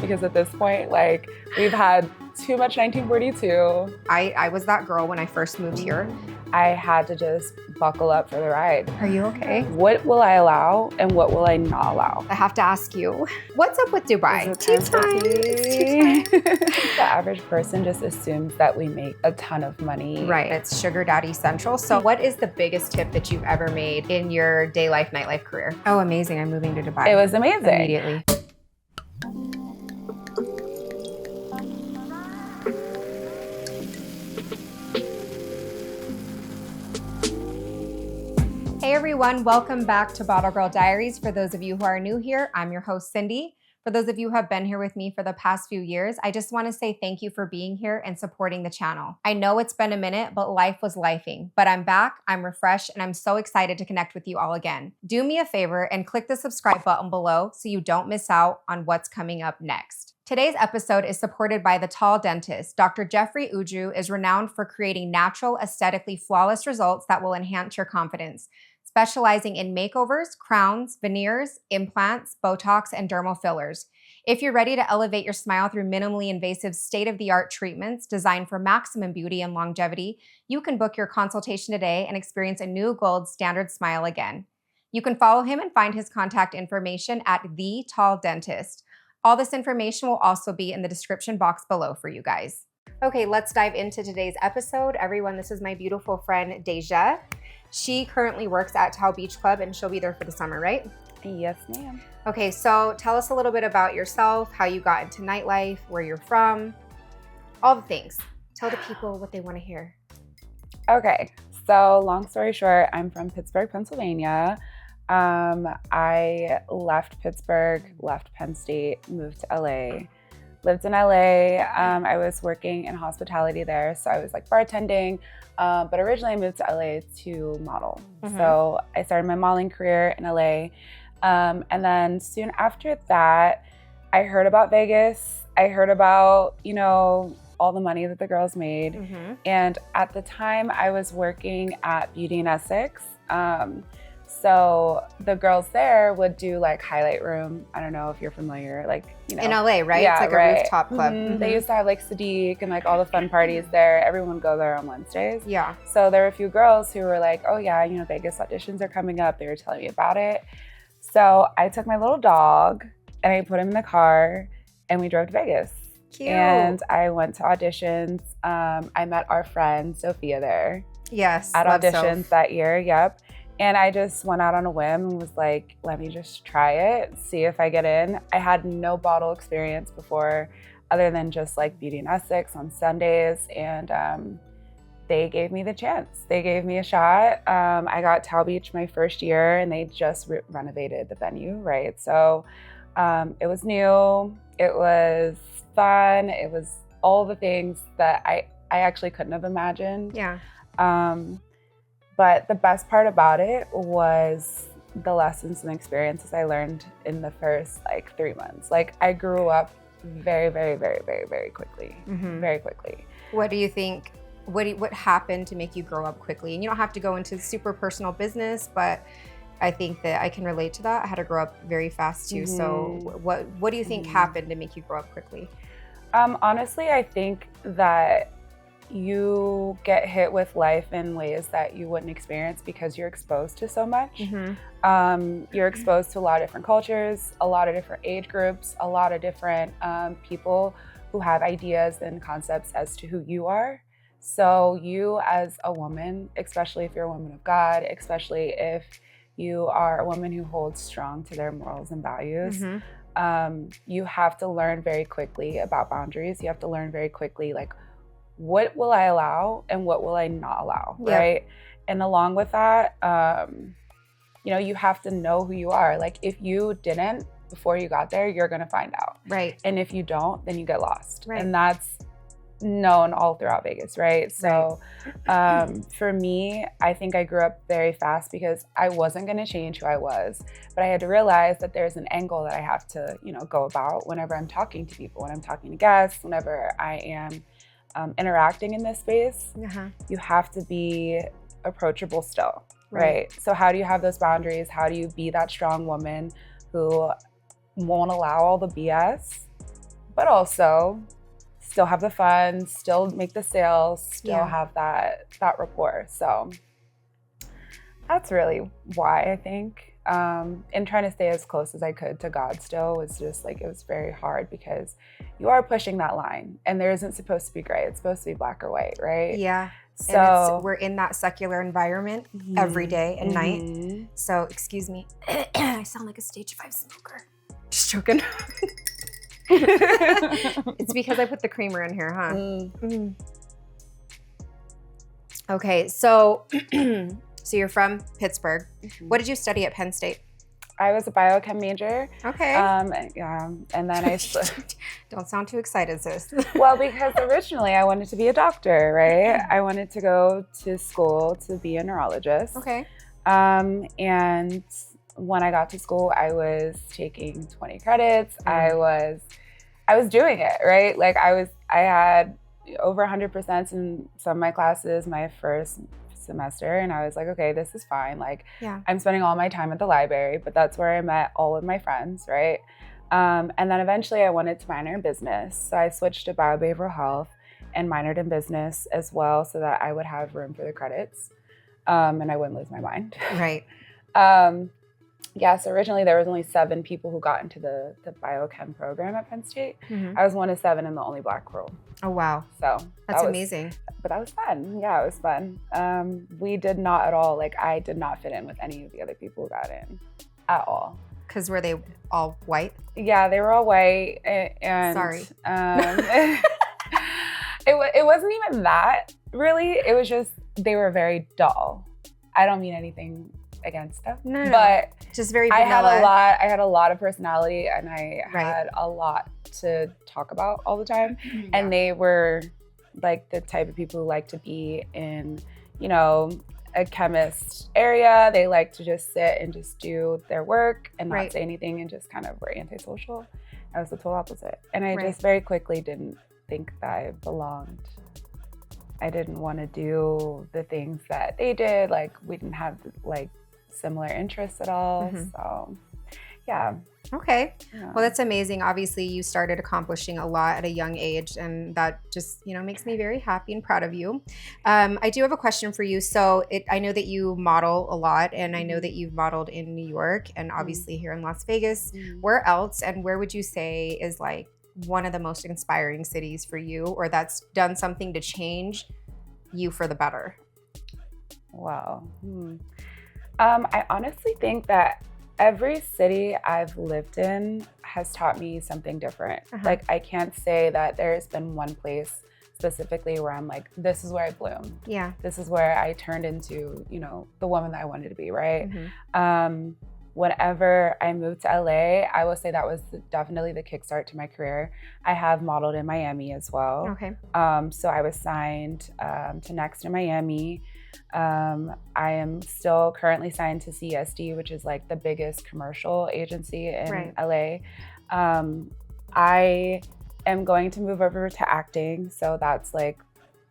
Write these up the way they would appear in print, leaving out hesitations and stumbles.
because at this point, like, we've had too much 1942. I was that girl when I first moved here. I had to just buckle up for the ride. Are you okay? What will I allow and what will I not allow? I have to ask you, what's up with Dubai? Tea time. The average person just assumes that we make a ton of money. Right, it's sugar daddy central. So what is the biggest tip that you've ever made in your day life, nightlife career? Oh, amazing, I'm moving to Dubai. It was amazing. Immediately. Hey everyone, welcome back to Bottle Girl Diaries. For those of you who are new here, I'm your host, Cindy. For those of you who have been here with me for the past few years, I just want to say thank you for being here and supporting the channel. I know it's been a minute, but life was lifing. But I'm back, I'm refreshed, and I'm so excited to connect with you all again. Do me a favor and click the subscribe button below so you don't miss out on what's coming up next. Today's episode is supported by the Tall Dentist. Dr. Jeffrey Uju is renowned for creating natural, aesthetically flawless results that will enhance your confidence, specializing in makeovers, crowns, veneers, implants, Botox, and dermal fillers. If you're ready to elevate your smile through minimally invasive, state-of-the-art treatments designed for maximum beauty and longevity, you can book your consultation today and experience a new gold standard smile again. You can follow him and find his contact information at The Tall Dentist. All this information will also be in the description box below for you guys. Okay, let's dive into today's episode. Everyone, this is my beautiful friend, Daija. She currently works at Tao Beach Club and she'll be there for the summer, right? Yes, ma'am. Okay, so tell us a little bit about yourself, how you got into nightlife, where you're from, all the things. Tell the people what they want to hear. Okay, so long story short, I'm from Pittsburgh, Pennsylvania. I left Pittsburgh, left Penn State, moved to LA. Lived in LA. I was working in hospitality there, so I was like bartending. But originally I moved to LA to model. So I started my modeling career in LA. And then soon after that, I heard about Vegas. I heard about, you know, all the money that the girls made. And at the time I was working at Beauty in Essex. So the girls there would do like highlight room. I don't know if you're familiar, like, you know. In LA, right? Yeah, it's like a rooftop club. They used to have like Sadiq and like all the fun parties there. Everyone would go there on Wednesdays. Yeah. So there were a few girls who were like, oh yeah, you know, Vegas auditions are coming up. They were telling me about it. So I took my little dog and I put him in the car and we drove to Vegas. Cute. And I went to auditions. I met our friend Sophia there. Yes. At auditions that year, yep. And I just went out on a whim and was like, let me just try it, see if I get in. I had no bottle experience before other than just like Beauty in Essex on Sundays. And they gave me the chance. They gave me a shot. I got Tao Beach my first year and they just renovated the venue, right? So it was new, it was fun, it was all the things that I actually couldn't have imagined. Yeah. But the best part about it was the lessons and experiences I learned in the first like 3 months. Like I grew up very, very, very, very, very quickly, very quickly. What do you think, what happened to make you grow up quickly? And you don't have to go into super personal business, but I think that I can relate to that. I had to grow up very fast too. So what do you think happened to make you grow up quickly? Honestly, I think that you get hit with life in ways that you wouldn't experience because you're exposed to so much. You're exposed to a lot of different cultures, a lot of different age groups, a lot of different people who have ideas and concepts as to who you are. So you as a woman, especially if you're a woman of God, especially if you are a woman who holds strong to their morals and values, you have to learn very quickly about boundaries. You have to learn very quickly, like, what will I allow and what will I not allow, right? And along with that, you know, you have to know who you are. Like if you didn't before you got there, you're gonna find out. Right. And if you don't, then you get lost. Right. And that's known all throughout Vegas, right? So for me, I think I grew up very fast because I wasn't gonna change who I was, but I had to realize that there's an angle that I have to, you know, go about whenever I'm talking to people, when I'm talking to guests, whenever I am interacting in this space. You have to be approachable still, right? So how do you have those boundaries? How do you be that strong woman who won't allow all the BS but also still have the fun, still make the sales, still have that rapport. So that's really why I think. And trying to stay as close as I could to God still was just like, it was very hard because you are pushing that line and there isn't supposed to be gray. It's supposed to be black or white, right? Yeah. So and we're in that secular environment every day and night. So excuse me, I sound like a stage 5 smoker. Just joking. It's because I put the creamer in here, huh? Okay, so so you're from Pittsburgh. What did you study at Penn State? I was a biochem major. Okay. And then I don't sound too excited, sis. Well, because originally I wanted to be a doctor, right? I wanted to go to school to be a neurologist. Okay. And when I got to school, I was taking 20 credits. I was doing it, right? Like I had over 100% in some of my classes my first semester, and I was like, okay, this is fine. Like, I'm spending all my time at the library, but that's where I met all of my friends, right? And then eventually I wanted to minor in business. So I switched to biobehavioral health and minored in business as well so that I would have room for the credits and I wouldn't lose my mind. Right. So originally there was only 7 people who got into the biochem program at Penn State. I was one of 7 and the only Black girl. Oh, wow. So that's amazing. But that was fun. Yeah, it was fun. We did not at all, like I did not fit in with any of the other people who got in at all. Because were they all white? Yeah, they were all white. And sorry. It wasn't even that, really. It was just, they were very dull. I don't mean anything against them. No. But just very vanilla. I had a lot of personality and I had a lot to talk about all the time. And they were like the type of people who like to be in, you know, a chemist area. They like to just sit and just do their work and not say anything and just kind of were antisocial. I was the total opposite. And I just very quickly didn't think that I belonged. I didn't want to do the things that they did. Like we didn't have like similar interests at all. So yeah. Okay. Yeah. Well, that's amazing. Obviously you started accomplishing a lot at a young age and that just, you know, makes me very happy and proud of you. I do have a question for you. So I know that you model a lot and I know that you've modeled in New York and obviously here in Las Vegas. Where else and where would you say is like one of the most inspiring cities for you or that's done something to change you for the better? Wow. I honestly think that every city I've lived in has taught me something different. Like I can't say that there's been one place specifically where I'm like, this is where I bloomed. Yeah. This is where I turned into, you know, the woman that I wanted to be, right? Whenever I moved to LA, I will say that was definitely the kickstart to my career. I have modeled in Miami as well. Okay. So I was signed to Next in Miami. I am still currently signed to CSD, which is like the biggest commercial agency in LA. I am going to move over to acting. So that's like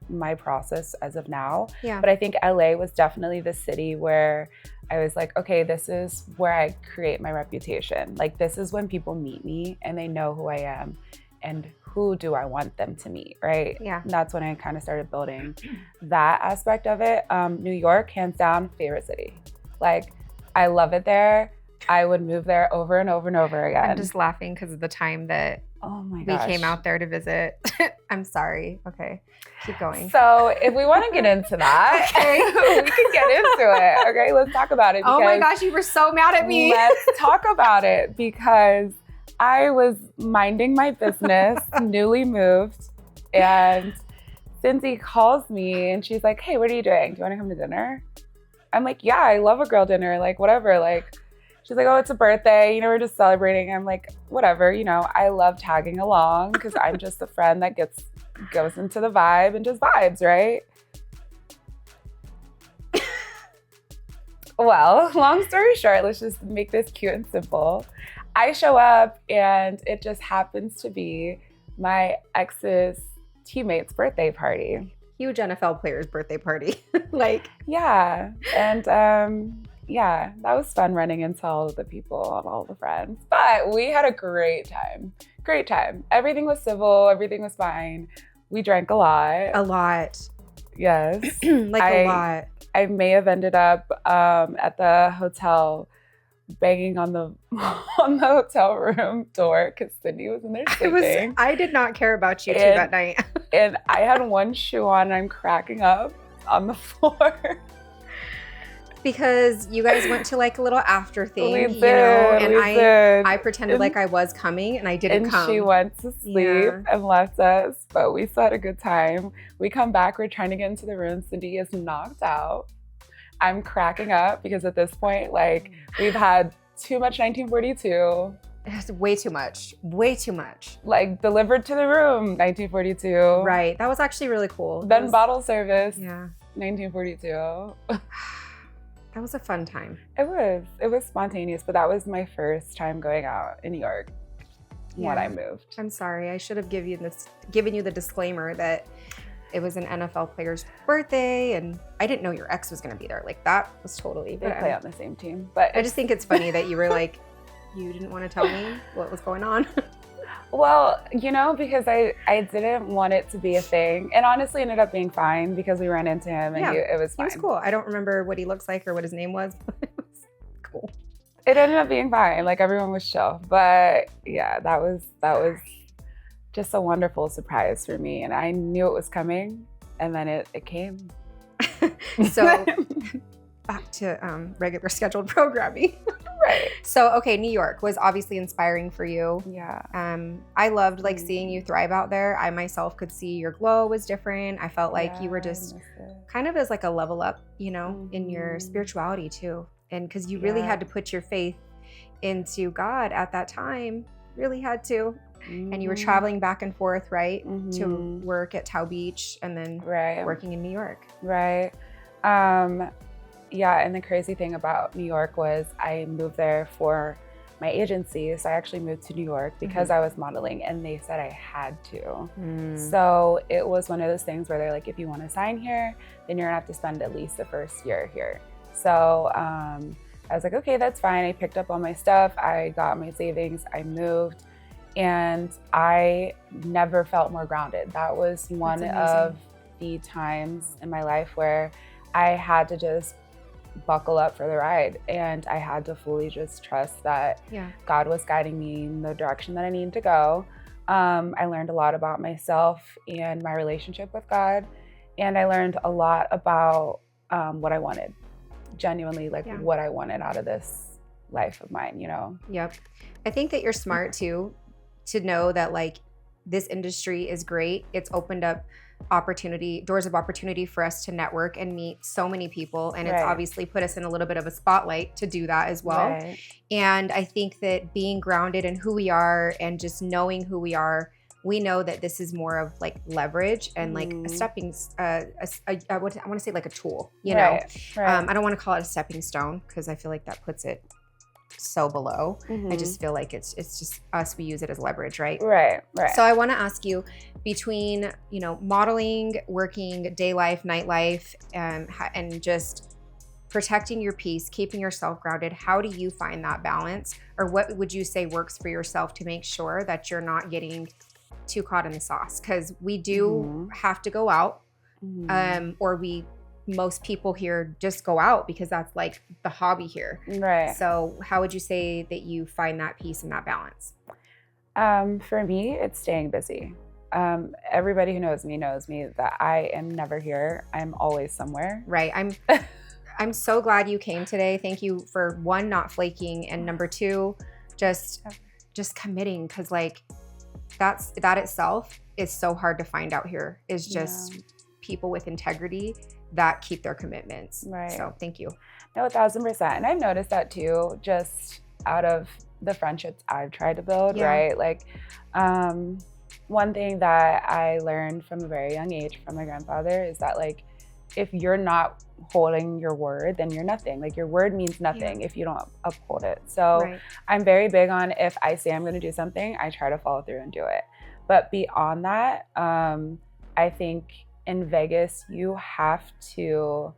my process as of now. Yeah. But I think LA was definitely the city where I was like, okay, this is where I create my reputation. Like this is when people meet me and they know who I am and who do I want them to meet, right? Yeah. And that's when I kind of started building that aspect of it. New York, hands down, favorite city. Like I love it there. I would move there over and over and over again. I'm just laughing because of the time that we came out there to visit. I'm sorry. Okay, keep going. So if we want to get into that, we can get into it. Okay, let's talk about it. Oh my gosh, you were so mad at me. Let's talk about it because I was minding my business, newly moved, and Cindy calls me and she's like, hey, what are you doing? Do you want to come to dinner? I'm like, yeah, I love a girl dinner, like whatever, like. She's like, oh, it's a birthday, you know, we're just celebrating. I'm like, whatever, you know, I love tagging along because I'm just a friend that goes into the vibe and just vibes, right? Well, long story short, let's just make this cute and simple. I show up and it just happens to be my ex's teammate's birthday party. Huge NFL player's birthday party. Like, yeah. And yeah, that was fun running into all of the people and all the friends. But we had a great time. Great time. Everything was civil. Everything was fine. We drank a lot. A lot. Yes. A lot. I may have ended up at the hotel banging on the hotel room door because Cindy was in there sleeping. I did not care about you two that night. And I had one shoe on and I'm cracking up on the floor. Because you guys went to like a little after thing, I pretended like I was coming and I didn't come. And she went to sleep and left us, but we still had a good time. We come back, we're trying to get into the room. Cindy is knocked out. I'm cracking up because at this point, like, we've had too much 1942. It's way too much. Way too much. Like, delivered to the room, 1942. Right. That was actually really cool. Then bottle service. Yeah. 1942. That was a fun time. It was spontaneous, but that was my first time going out in New York when I moved. I'm sorry. I should have given you the disclaimer that it was an NFL player's birthday and I didn't know your ex was going to be there. Like, that was totally... They play on the same team. But I just think it's funny that you were like, you didn't want to tell me what was going on. Well, because I didn't want it to be a thing. And honestly, it ended up being fine because we ran into him and it was fine. He was cool. I don't remember what he looks like or what his name was, but it was cool. It ended up being fine. Like, everyone was chill. But yeah, that was just a wonderful surprise for me. And I knew it was coming and then it came. So back to regular scheduled programming. Right. So, okay, New York was obviously inspiring for you. Yeah. I loved like seeing you thrive out there. I myself could see your glow was different. I felt like you were just kind of as like a level up, in your spirituality too. And because you really had to put your faith into God at that time, really had to. And you were traveling back and forth, right? To work at Tau Beach and then working in New York. Right. Yeah, and the crazy thing about New York was I moved there for my agency. So I actually moved to New York because I was modeling and they said I had to. So it was one of those things where they're like, if you want to sign here, then you're gonna have to spend at least the first year here. So I was like, okay, that's fine. I picked up all my stuff. I got my savings. I moved. And I never felt more grounded. That was one of the times in my life where I had to just buckle up for the ride. And I had to fully just trust that God was guiding me in the direction that I needed to go. I learned a lot about myself and my relationship with God. And I learned a lot about what I wanted, genuinely, like what I wanted out of this life of mine, Yep. I think that you're smart too, to know that like this industry is great. It's opened up doors of opportunity for us to network and meet so many people. And it's obviously put us in a little bit of a spotlight to do that as well. Right. And I think that being grounded in who we are and just knowing who we are, we know that this is more of like leverage and like a stepping, I want to say like a tool, you know? I don't want to call it a stepping stone because I feel like that puts it so below. I just feel like it's just us, we use it as leverage, right? Right. So I want to ask you, between modeling, working, day life, nightlife, and just protecting your peace, keeping yourself grounded, how do you find that balance? Or what would you say works for yourself to make sure that you're not getting too caught in the sauce? Because we do have to go out, or most people here just go out because that's like the hobby here. Right. So how would you say that you find that peace and that balance? For me, it's staying busy. Everybody who knows me that I am never here. I'm always somewhere. Right. I'm so glad you came today. Thank you for one, not flaking, and number two, just committing, because like that itself is so hard to find out here, is just people with integrity that keep their commitments. Right. So thank you. No, 1,000%. And I've noticed that too, just out of the friendships I've tried to build, right? Like, one thing that I learned from a very young age from my grandfather is that like, if you're not holding your word, then you're nothing. Like, your word means nothing if you don't uphold it. So I'm very big on, if I say I'm going to do something, I try to follow through and do it. But beyond that, I think in Vegas, you have to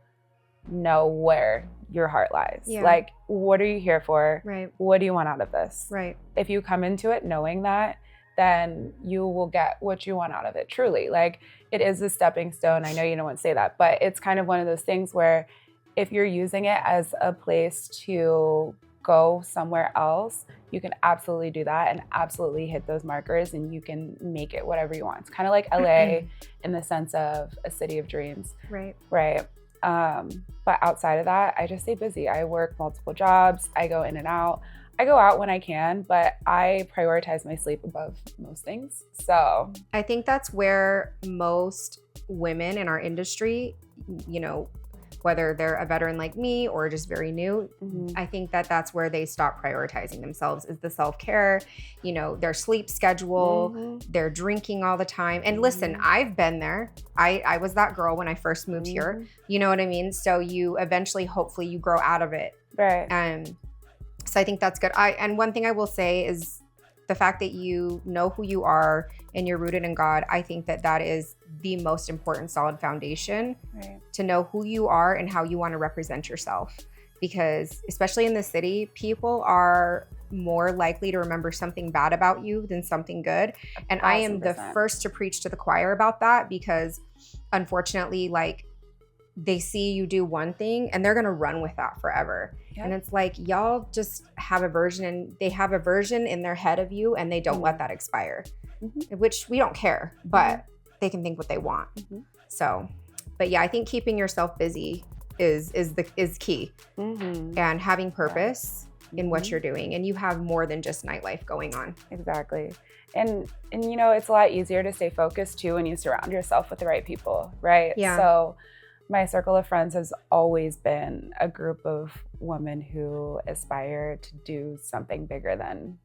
know where your heart lies. Yeah. Like, what are you here for? Right. What do you want out of this? Right. If you come into it knowing that, then you will get what you want out of it, truly. Like, it is a stepping stone. I know you don't want to say that, but it's kind of one of those things where if you're using it as a place to go somewhere else, you can absolutely do that and absolutely hit those markers, and you can make it whatever you want. It's kind of like LA in the sense of a city of dreams. Right. Right. But outside of that, I just stay busy. I work multiple jobs. I go in and out. I go out when I can, but I prioritize my sleep above most things. So I think that's where most women in our industry, you know, whether they're a veteran like me or just very new, I think that that's where they stop prioritizing themselves, is the self-care, you know, their sleep schedule, they're drinking all the time. And listen, I've been there. I was that girl when I first moved here. You know what I mean? So you eventually, hopefully you grow out of it. right. So I think that's good. And one thing I will say is the fact that you know who you are and you're rooted in God. I think that that is the most important solid foundation, to know who you are and how you want to represent yourself. Because especially in the city, people are more likely to remember something bad about you than something good. And I am the first to preach to the choir about that, because unfortunately, like, they see you do one thing and they're going to run with that forever. And it's like, y'all just have a version, and they have a version in their head of you, and they don't let that expire, which we don't care, but they can think what they want. So, but yeah, I think keeping yourself busy is key, and having purpose in what you're doing. And you have more than just nightlife going on. Exactly. And you know, it's a lot easier to stay focused too when you surround yourself with the right people, right? Yeah. So my circle of friends has always been a group of women who aspire to do something bigger than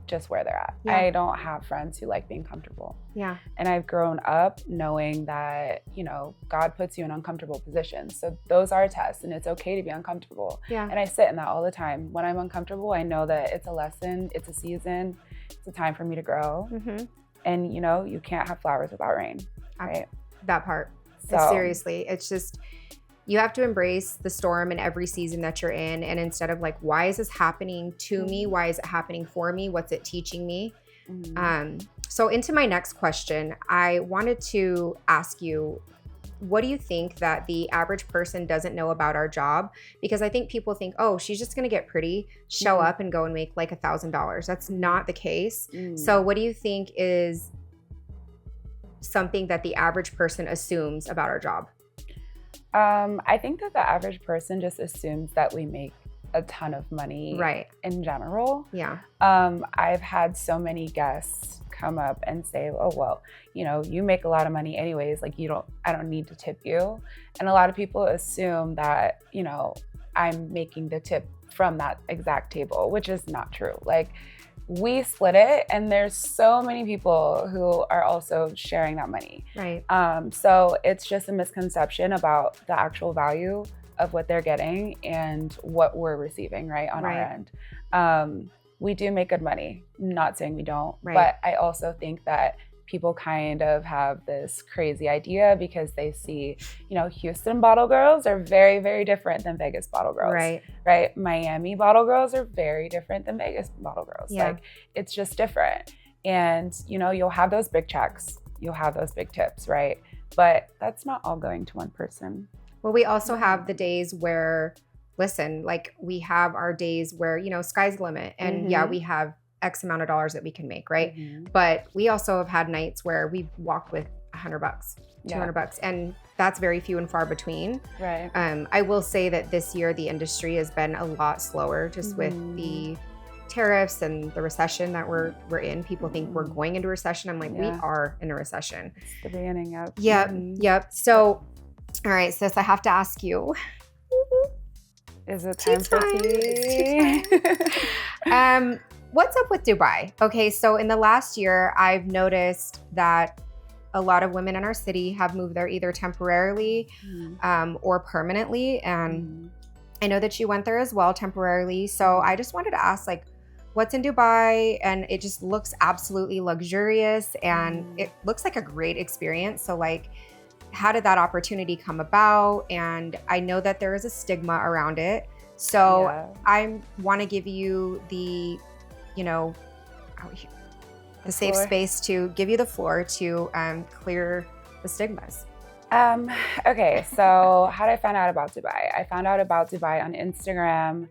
just where they're at. I don't have friends who like being comfortable. And I've grown up knowing that, you know, God puts you in uncomfortable positions. So those are tests, and it's okay to be uncomfortable. And I sit in that all the time. When I'm uncomfortable, I know that it's a lesson, it's a season, it's a time for me to grow. And, you know, you can't have flowers without rain, right? That part. So seriously, it's just, you have to embrace the storm in every season that you're in. And instead of like, why is this happening to me? Why is it happening for me? What's it teaching me? So into my next question, I wanted to ask you, what do you think that the average person doesn't know about our job? Because I think people think, oh, she's just going to get pretty, show up and go and make like $1,000. That's not the case. So what do you think is something that the average person assumes about our job? I think that the average person just assumes that we make a ton of money in general. I've had so many guests come up and say, oh, well, you know, you make a lot of money anyways, like I don't need to tip you. And a lot of people assume that, you know, I'm making the tip from that exact table, which is not true. Like, we split it, and there's so many people who are also sharing that money. So it's just a misconception about the actual value of what they're getting and what we're receiving, on our end. We do make good money. Not saying we don't, but I also think that people kind of have this crazy idea because they see, you know, Houston bottle girls are very, very different than Vegas bottle girls. Right. Miami bottle girls are very different than Vegas bottle girls. Like, it's just different. And, you know, you'll have those big checks, you'll have those big tips, right? But that's not all going to one person. Well, we also have the days where, listen, like, we have our days where, you know, sky's the limit. And we have X amount of dollars that we can make, right? But we also have had nights where we've walked with $100, $200, and that's very few and far between. I will say that this year the industry has been a lot slower, just with the tariffs and the recession that we're in. People think we're going into a recession. I'm like, we are in a recession. It's the beginning of. Yep. So, all right, sis, I have to ask you. Is it time for tea? What's up with Dubai? Okay, so in the last year, I've noticed that a lot of women in our city have moved there either temporarily or permanently. And I know that you went there as well temporarily. So I just wanted to ask, like, what's in Dubai? And it just looks absolutely luxurious, and it looks like a great experience. So, like, how did that opportunity come about? And I know that there is a stigma around it. So I want to give you the, the safe space to give you the floor to clear the stigmas. Okay, so how did I find out about Dubai? I found out about Dubai on Instagram.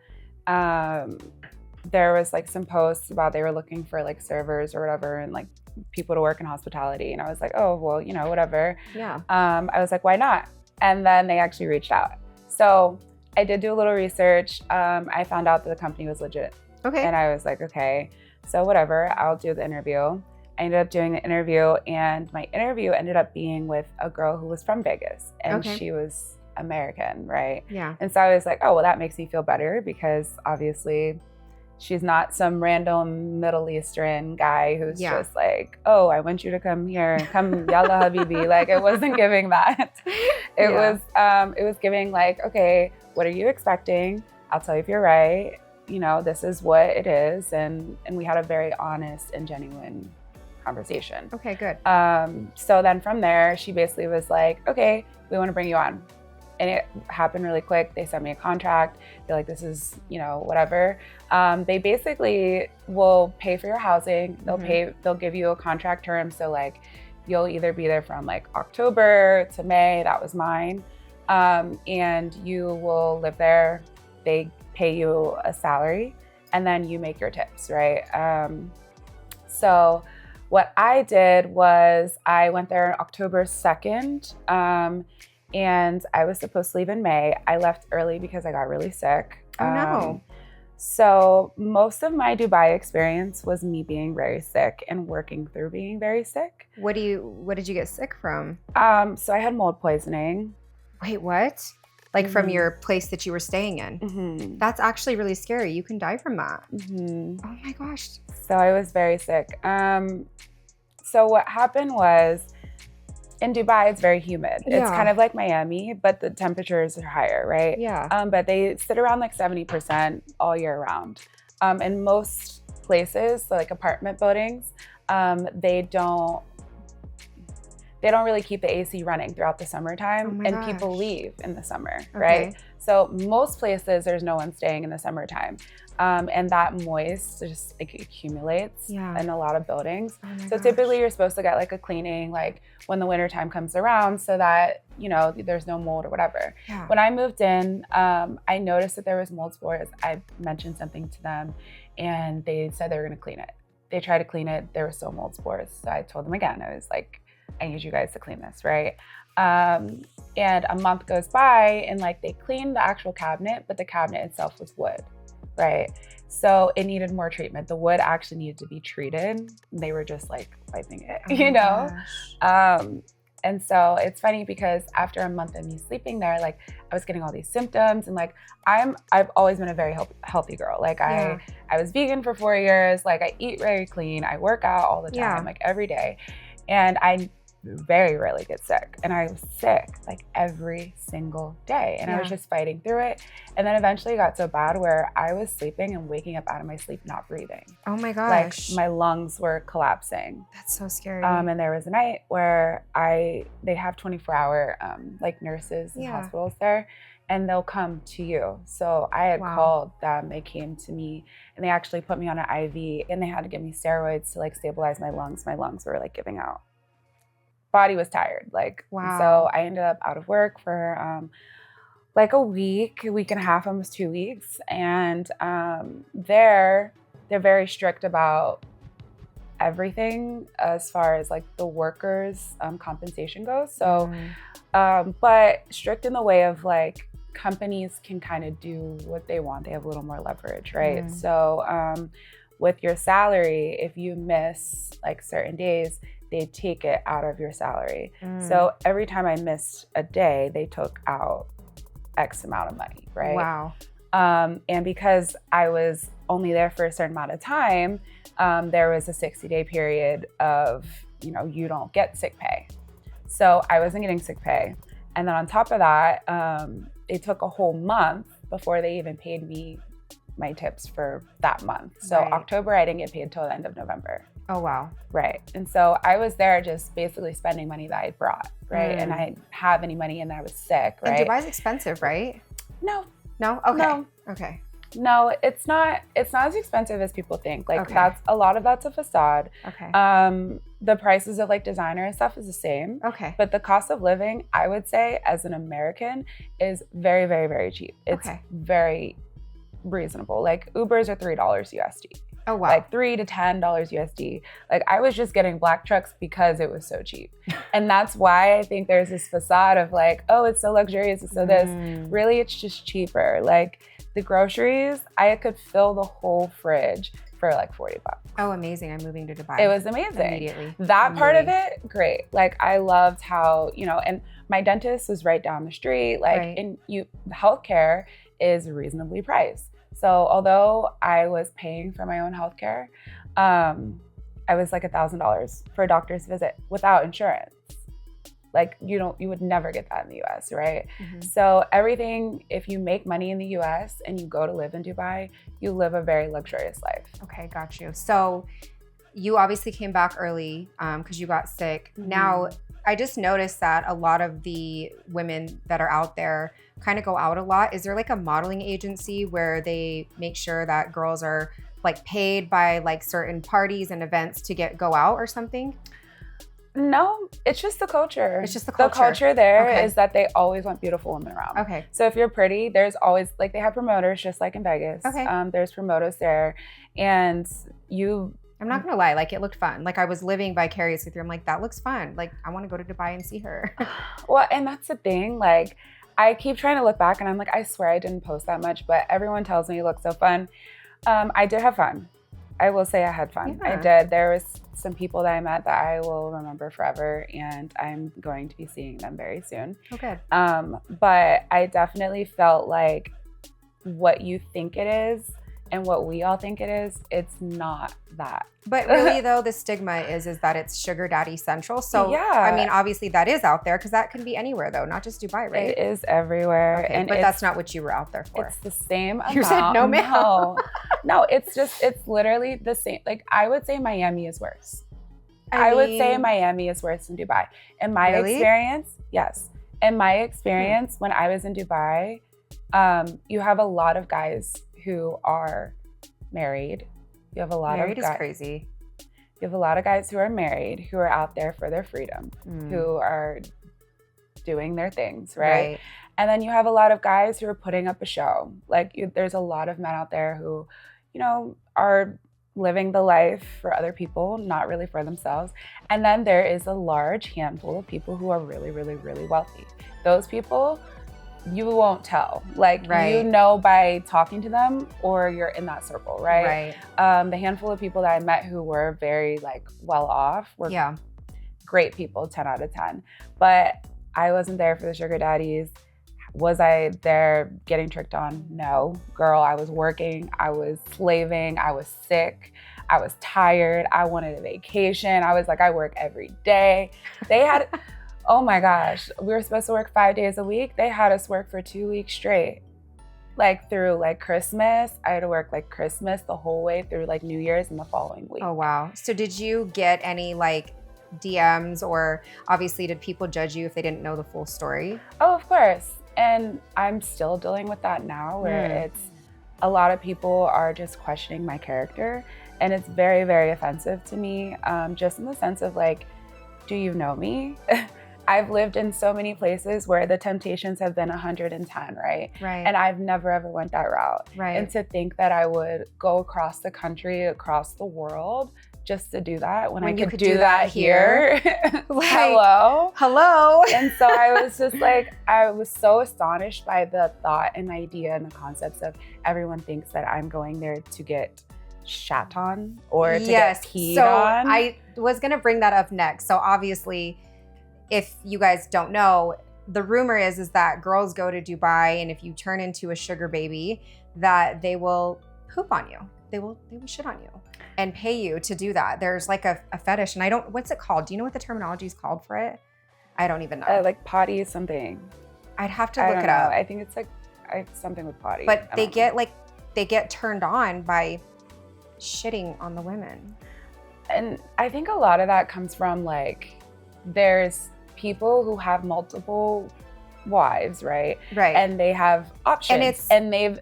There was like some posts about they were looking for like servers or whatever and like people to work in hospitality. And I was like, oh, well, whatever. Yeah. I was like, why not? And then they actually reached out. So I did do a little research. I found out that the company was legit. Okay. And I was like, okay, so whatever, I'll do the interview. I ended up doing the interview, and my interview ended up being with a girl who was from Vegas, and she was American, right? Yeah. And so I was like, oh, well, that makes me feel better because obviously she's not some random Middle Eastern guy who's just like, oh, I want you to come here and come yalla habibi. Like, it wasn't giving that. It was giving like, okay, what are you expecting? I'll tell you if you're right. This is what it is. And we had a very honest and genuine conversation. Okay, good. So then from there, she basically was like, okay, we want to bring you on. And it happened really quick. They sent me a contract. They're like, this is, whatever. They basically will pay for your housing. They'll give you a contract term. So like, you'll either be there from like October to May, that was mine. And you will live there. They pay you a salary and then you make your tips, right? So what I did was I went there on October 2nd. And I was supposed to leave in May. I left early because I got really sick. Oh no. So most of my Dubai experience was me being very sick and working through being very sick. What did you get sick from? So I had mold poisoning. Wait, what? Like from your place that you were staying in? Mm-hmm. That's actually really scary. You can die from that. Mm-hmm. Oh my gosh. So I was very sick. So what happened was, in Dubai, it's very humid. Yeah. It's kind of like Miami, but the temperatures are higher, right? Yeah. But they sit around like 70% all year round. In most places, so like apartment buildings, they don't really keep the AC running throughout the summertime, and people leave in the summer, right? So most places, there's no one staying in the summertime. And that moist just accumulates in a lot of buildings. So typically you're supposed to get like a cleaning like when the winter time comes around so that, there's no mold or whatever. Yeah. When I moved in, I noticed that there was mold spores. I mentioned something to them and they said they were gonna clean it. They tried to clean it, there were still mold spores. So I told them again, I was like, I need you guys to clean this, right? And a month goes by and like they cleaned the actual cabinet, but the cabinet itself was wood, right? So it needed more treatment. The wood actually needed to be treated. They were just like wiping it, And so it's funny because after a month of me sleeping there, like I was getting all these symptoms and like I've always been a very healthy girl. Like I was vegan for 4 years. Like I eat very clean. I work out all the time, like every day. And I very rarely get sick. And I was sick like every single day. And I was just fighting through it. And then eventually it got so bad where I was sleeping and waking up out of my sleep, not breathing. Oh my gosh. Like my lungs were collapsing. That's so scary. And there was a night where they have 24-hour like nurses in hospitals there, and they'll come to you. So I had called them, they came to me, and they actually put me on an IV, and they had to give me steroids to like stabilize my lungs. My lungs were like giving out. Body was tired, like, so I ended up out of work for like a week and a half, almost 2 weeks. And they're very strict about everything as far as like the workers' compensation goes. So, but strict in the way of like companies can kind of do what they want. They have a little more leverage, right? So with your salary, if you miss like certain days, they take it out of your salary. So every time I missed a day, they took out X amount of money, right? Wow. And because I was only there for a certain amount of time, there was a 60-day period of, you don't get sick pay. So I wasn't getting sick pay. And then on top of that, it took a whole month before they even paid me my tips for that month. So October, I didn't get paid till the end of November. Oh, wow. Right. And so I was there just basically spending money that I brought, right? And I didn't have any money and I was sick, right? And Dubai's expensive, right? No. No? Okay. No. Okay. No, it's not as expensive as people think. Like Okay. that's a lot of that's a facade. Okay. The prices of like designer and stuff is the same. Okay. But the cost of living, I would say as an American, is very, very, very cheap. It's very reasonable. Like Ubers are $3 USD. Oh, wow. Like $3 to $10 USD. Like I was just getting black trucks because it was so cheap. And that's why I think there's this facade of like, oh, it's so luxurious, it's so this. Really, it's just cheaper. Like the groceries, I could fill the whole fridge for like $40. Oh, amazing. I'm moving to Dubai. It was amazing. Immediately. That part of it, great. Like I loved how, and my dentist was right down the street. Like healthcare is reasonably priced. So although I was paying for my own healthcare, I was like $1,000 for a doctor's visit without insurance. Like you would never get that in the US, right? So everything, if you make money in the US and you go to live in Dubai, you live a very luxurious life. Okay, got you. So you obviously came back early because you got sick. Now, I just noticed that a lot of the women that are out there kind of go out a lot. Is there like a modeling agency where they make sure that girls are like paid by like certain parties and events to go out or something? No, it's just the culture. It's just the culture. The culture there is that they always want beautiful women around. Okay. So if you're pretty, there's always, like they have promoters just like in Vegas. Okay. There's promoters there and I'm not gonna lie, like it looked fun. Like I was living vicariously through. I'm like, that looks fun. Like I want to go to Dubai and see her. Well, and that's the thing. Like I keep trying to look back and I'm like, I swear I didn't post that much, but everyone tells me you look so fun. I did have fun. I will say I had fun. Yeah. I did. There was some people that I met that I will remember forever and I'm going to be seeing them very soon. Oh, good. But I definitely felt like what you think it is and what we all think it is, it's not that. But really though, the stigma is that it's sugar daddy central. So I mean, obviously that is out there because that can be anywhere though, not just Dubai, right? It is everywhere. Okay, but that's not what you were out there for. It's the same amount. You said no, ma'am. No, it's literally the same. Like I would say Miami is worse. I would say Miami is worse than Dubai. In my experience, yes. In my experience, when I was in Dubai, you have a lot of guys who are married. You have a lot married of guys. Is crazy. You have a lot of guys who are married, who are out there for their freedom, who are doing their things, right? And then you have a lot of guys who are putting up a show. Like there's a lot of men out there who, are living the life for other people, not really for themselves. And then there is a large handful of people who are really, really, really wealthy. Those people, you won't tell. Like, by talking to them or you're in that circle, right? The handful of people that I met who were very like well off were great people, 10 out of 10. But I wasn't there for the sugar daddies. Was I there getting tricked on? No. Girl, I was working, I was slaving, I was sick, I was tired, I wanted a vacation. I was like, I work every day. They had, oh my gosh, we were supposed to work 5 days a week. They had us work for 2 weeks straight. Like through like Christmas, I had to work like Christmas the whole way through like New Year's and the following week. Oh, wow. So did you get any like DMs or obviously did people judge you if they didn't know the full story? Oh, of course. And I'm still dealing with that now where it's a lot of people are just questioning my character and it's very, very offensive to me. Just in the sense of like, do you know me? I've lived in so many places where the temptations have been 110, right? And I've never ever went that route. And to think that I would go across the country, across the world just to do that when I could do that here. Like, hello. And so I was just like, I was so astonished by the thought and idea and the concepts of everyone thinks that I'm going there to get shat on or to get peed on. I was gonna bring that up next. So obviously, if you guys don't know, the rumor is that girls go to Dubai and if you turn into a sugar baby, that they will poop on you. They will shit on you and pay you to do that. There's like a fetish and what's it called? Do you know what the terminology is called for it? I don't even know. Like potty something. I'd have to look it up. I think it's like something with potty. But they get turned on by shitting on the women. And I think a lot of that comes from like, there's people who have multiple wives, right? Right. And they have options, and they've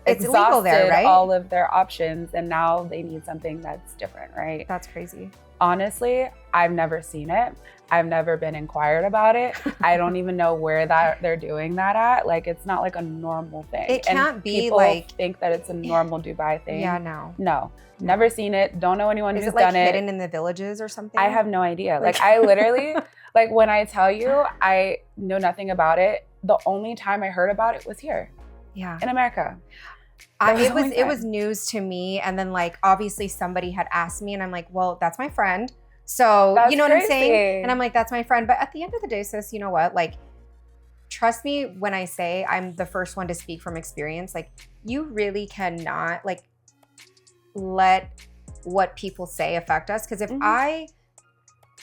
it's illegal there, exhausted right? all of their options, and now they need something that's different, right? That's crazy. Honestly, I've never seen it. I've never been inquired about it. I don't even know where that they're doing that at. Like, it's not like a normal thing. It can't and be people like think that it's a normal Dubai thing. Yeah, no, never seen it. Don't know anyone Is who's it like done it. hidden in the villages or something? I have no idea. Like I literally, like when I tell you, I know nothing about it. The only time I heard about it was here, in America. It was news to me, and then like obviously somebody had asked me, and I'm like, well, that's my friend. So That's you know crazy. what I'm saying? And I'm like, that's my friend. But at the end of the day, sis, you know what? Like, trust me when I say I'm the first one to speak from experience. Like, you really cannot like let what people say affect us. Because if I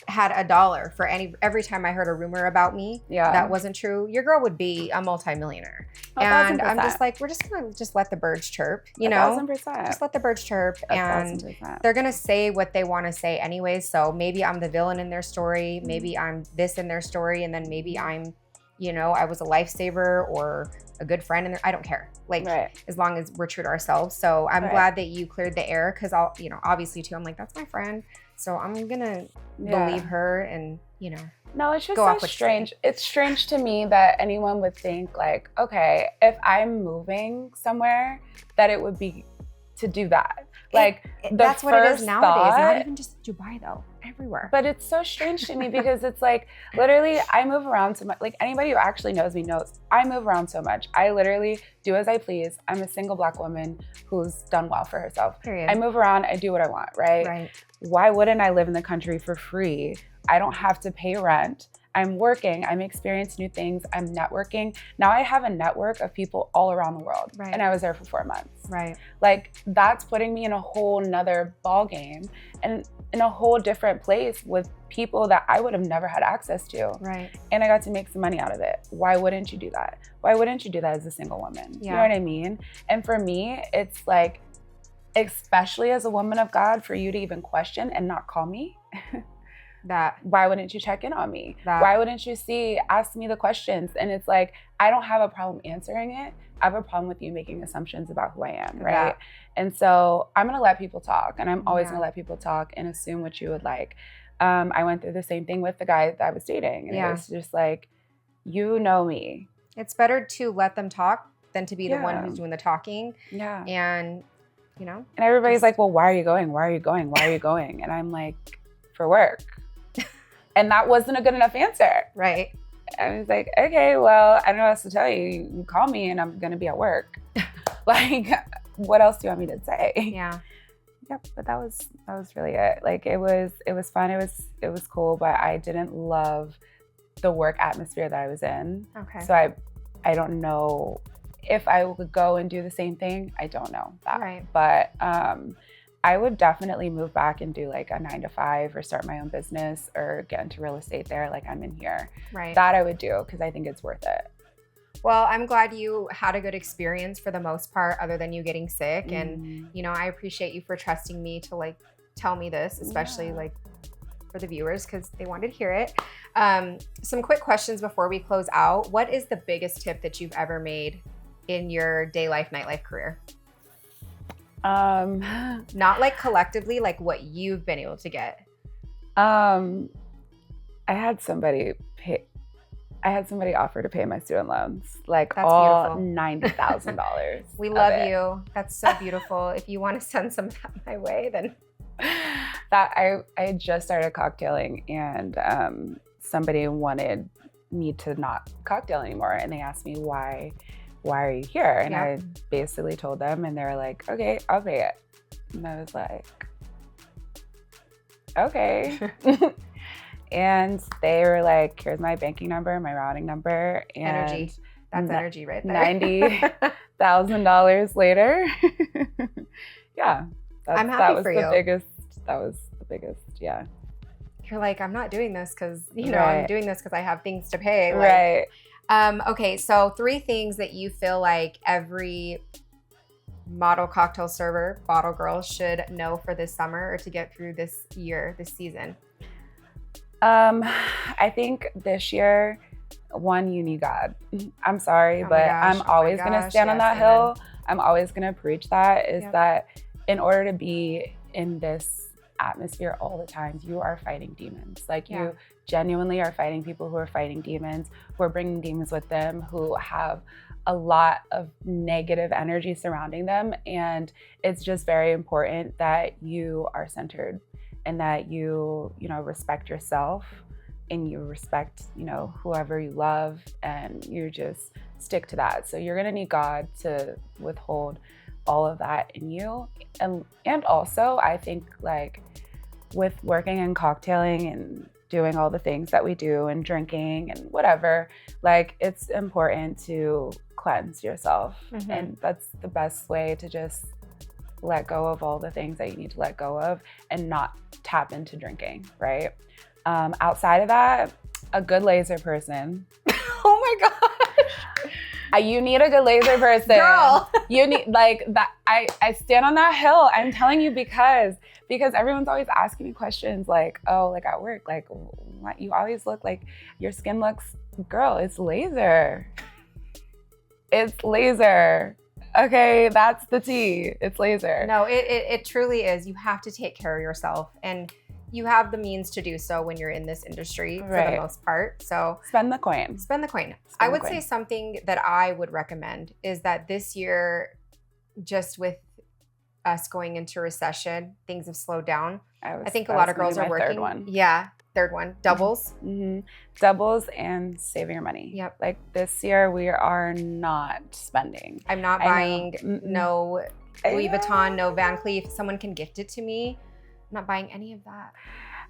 had $1 for every time I heard a rumor about me that wasn't true, your girl would be a multimillionaire. And I'm just like, we're just gonna let the birds chirp, you know? 1,000%. Just let the birds chirp, and 1,000%. they're gonna say what they want to say anyway. So maybe I'm the villain in their story, maybe I'm this in their story, and then maybe I'm, you know, I was a lifesaver or a good friend, and I don't care. Like, as long as we're true to ourselves. So I'm glad that you cleared the air, because I'll, you know, obviously too, I'm like, that's my friend. So I'm gonna believe her, and you know. No, it's just so strange. It's strange to me that anyone would think like, okay, if I'm moving somewhere, that it would be to do that. Like that's what it is nowadays. Not even just Dubai though, everywhere. But it's so strange to me because it's like, literally, I move around so much. Like anybody who actually knows me knows I move around so much. I literally do as I please. I'm a single Black woman who's done well for herself. Period. I move around, I do what I want, right? Right. Why wouldn't I live in the country for free? I don't have to pay rent. I'm working, I'm experiencing new things, I'm networking. Now I have a network of people all around the world. Right. And I was there for 4 months. Right. Like that's putting me in a whole nother ball game and in a whole different place with people that I would have never had access to. Right. And I got to make some money out of it. Why wouldn't you do that? Why wouldn't you do that as a single woman? Yeah. You know what I mean? And for me, it's like, especially as a woman of God, for you to even question and not call me. Why wouldn't you check in on me? Why wouldn't you ask me the questions? And it's like, I don't have a problem answering it. I have a problem with you making assumptions about who I am, right? And so I'm gonna let people talk, and I'm always gonna let people talk and assume what you would like. I went through the same thing with the guy that I was dating, and it was just like, you know me. It's better to let them talk than to be the one who's doing the talking. Yeah. And, you know. And everybody's like, well, why are you going? Why are you going? Why are you going? And I'm like, for work. And that wasn't a good enough answer. Right. I was like, okay, well, I don't know what else to tell you. You call me and I'm gonna be at work. Like, what else do you want me to say? Yeah. Yep, but that was really it. Like it was fun, it was cool, but I didn't love the work atmosphere that I was in. Okay. So I don't know if I would go and do the same thing. I don't know that. Right. But I would definitely move back and do like a 9-to-5 or start my own business or get into real estate there like I'm in here. Right. That I would do because I think it's worth it. Well, I'm glad you had a good experience for the most part, other than you getting sick. And, you know, I appreciate you for trusting me to like tell me this, especially like for the viewers, because they wanted to hear it. Some quick questions before we close out. What is the biggest tip that you've ever made in your day life, nightlife career? Not like collectively, like what you've been able to get. I had somebody offer to pay my student loans, like that's all beautiful. $90,000. We love you. That's so beautiful. If you want to send some of that my way, then. That I had just started cocktailing, and somebody wanted me to not cocktail anymore, and they asked me why are you here? And I basically told them, and they were like, okay, I'll pay it. And I was like, okay. And they were like, here's my banking number, my routing number. And energy. That's energy right there. $90,000 later. Yeah. I'm happy for you. That was the biggest, yeah. You're like, I'm not doing this because, you know, I'm doing this because I have things to pay. Like, right. Okay, so 3 things that you feel like every model cocktail server Bottle Girl should know for this summer or to get through this year, this season? I think this year, one, you need God. I'm sorry, but I'm always going to stand on that hill. I'm always going to preach that, is that in order to be in this atmosphere all the time, you are fighting demons. Like you genuinely are fighting people who are fighting demons, who are bringing demons with them, who have a lot of negative energy surrounding them. And it's just very important that you are centered and that you respect yourself and you respect, whoever you love, and you just stick to that. So you're going to need God to withhold all of that in you. And also, I think like with working in cocktailing and doing all the things that we do and drinking and whatever, like it's important to cleanse yourself. And that's the best way to just let go of all the things that you need to let go of and not tap into drinking, right? Outside of that, a good laser person. Oh my gosh. You need a good laser person. Girl. You need like that. I stand on that hill. I'm telling you because everyone's always asking me questions like, oh, like at work, like what, you always look like your skin looks, girl, it's laser. It's laser. Okay, that's the tea. It's laser. No, it truly is. You have to take care of yourself, and you have the means to do so when you're in this industry for the most part. So spend the coin. I would say something that I would recommend is that this year, just with us going into recession, things have slowed down. I think a lot of girls are working. Third one. Yeah, third one. Doubles. Doubles and saving your money. Yep. Like this year, we are not spending. I'm not buying no Louis Vuitton, no Van Cleef. Someone can gift it to me. I'm not buying any of that.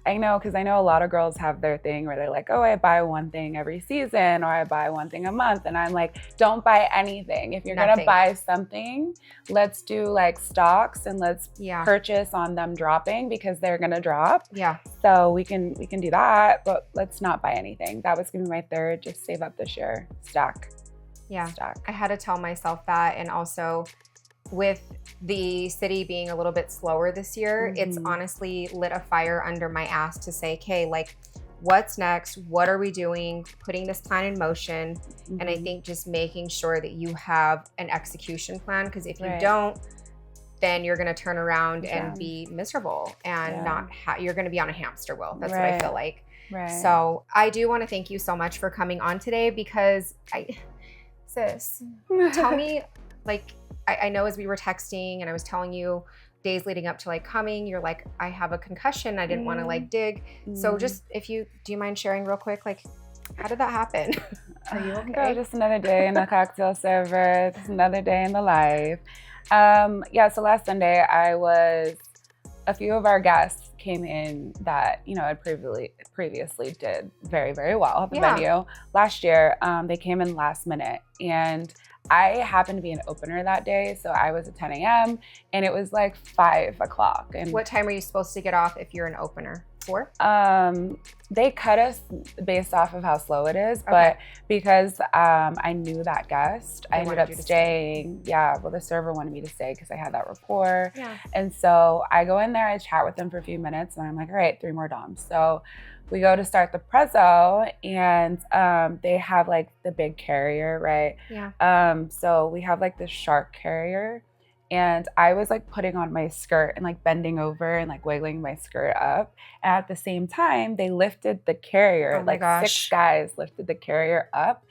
I know, because I know a lot of girls have their thing where they're like, oh, I buy one thing every season, or I buy one thing a month. And I'm like, don't buy anything. If you're going to buy something, let's do like stocks and let's purchase on them dropping, because they're going to drop. Yeah. So we can do that, but let's not buy anything. That was going to be my third, just save up this year. Stock. Yeah. Stock. I had to tell myself that. And also, with the city being a little bit slower this year, it's honestly lit a fire under my ass to say, okay, like what's next? What are we doing? Putting this plan in motion. And I think just making sure that you have an execution plan, because if you don't, then you're going to turn around and be miserable and not you're going to be on a hamster wheel. That's what I feel like. So I do want to thank you so much for coming on today, because sis, tell me, like, I know as we were texting and I was telling you days leading up to like coming, you're like, I have a concussion. I didn't want to like dig. So just do you mind sharing real quick? Like, how did that happen? Are you okay? Girl, just another day in the cocktail server. Just another day in the life. So last Sunday a few of our guests came in that, had previously did very, very well at the venue last year. They came in last minute, and I happened to be an opener that day, so I was at 10 a.m. and it was like 5 o'clock. And what time are you supposed to get off if you're an opener? 4? They cut us based off of how slow it is, but because I knew that guest, I ended up staying. Yeah, well, the server wanted me to stay because I had that rapport. Yeah. And so I go in there, I chat with them for a few minutes, and I'm like, all right, 3 more DOMs. So we go to start the prezzo, and they have like the big carrier, right? Yeah. So we have like this shark carrier, and I was like putting on my skirt and like bending over and like wiggling my skirt up. And at the same time, they lifted the carrier. Like 6 guys lifted the carrier up.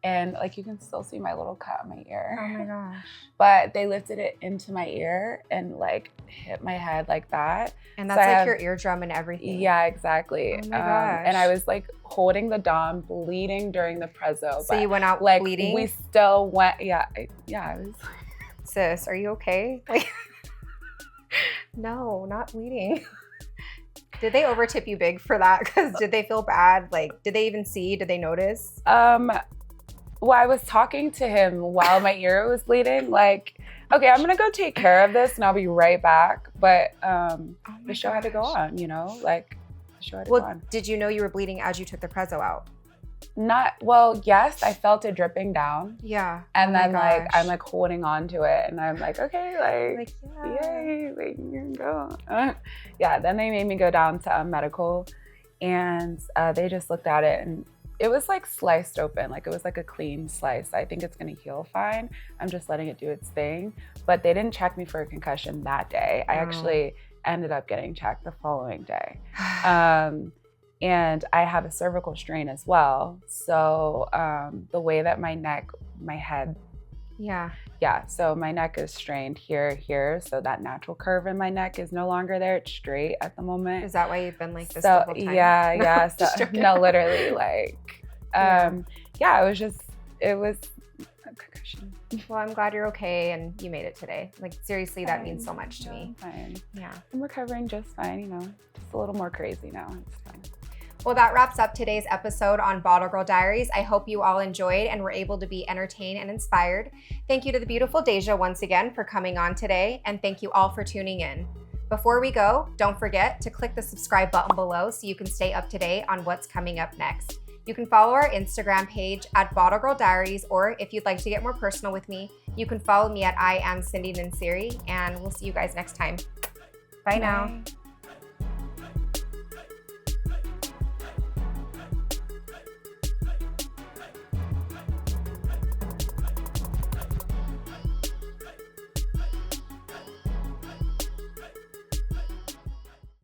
And like, you can still see my little cut on my ear. Oh my gosh. But they lifted it into my ear and like hit my head like that. And that's so like your eeardrum and everything. Yeah, exactly. Oh my gosh. And I was like holding the dom, bleeding during the prezzo. So you went out like, bleeding? We still went, I was. Sis, are you okay? Like, no, not bleeding. Did they overtip you big for that? Because did they feel bad? Like, did they even see? Did they notice? Well, I was talking to him while my ear was bleeding. Like, okay, I'm gonna go take care of this and I'll be right back. But the show had to go on, like the show had to go on. Did you know you were bleeding as you took the prezzo out? Yes, I felt it dripping down. Yeah. And then like I'm like holding on to it and I'm like, okay, like yeah. yay, like you can go. Yeah, then they made me go down to medical and they just looked at it and it was like sliced open, like it was like a clean slice. I think it's gonna heal fine. I'm just letting it do its thing. But they didn't check me for a concussion that day. I actually ended up getting checked the following day. And I have a cervical strain as well. So the way that my head. Yeah, so my neck is strained here. So that natural curve in my neck is no longer there. It's straight at the moment. Is that why you've been like this the whole time? Yeah. No, literally like, it was a concussion. Well, I'm glad you're okay and you made it today. Like seriously, that means so much to me. Fine. Yeah. I'm recovering just fine, just a little more crazy now. It's fine. Well, that wraps up today's episode on Bottle Girl Diaries. I hope you all enjoyed and were able to be entertained and inspired. Thank you to the beautiful Daija once again for coming on today, and thank you all for tuning in. Before we go, don't forget to click the subscribe button below so you can stay up to date on what's coming up next. You can follow our Instagram page at Bottle Girl Diaries, or if you'd like to get more personal with me, you can follow me at I am Cindy Nansiri, and we'll see you guys next time. Bye now.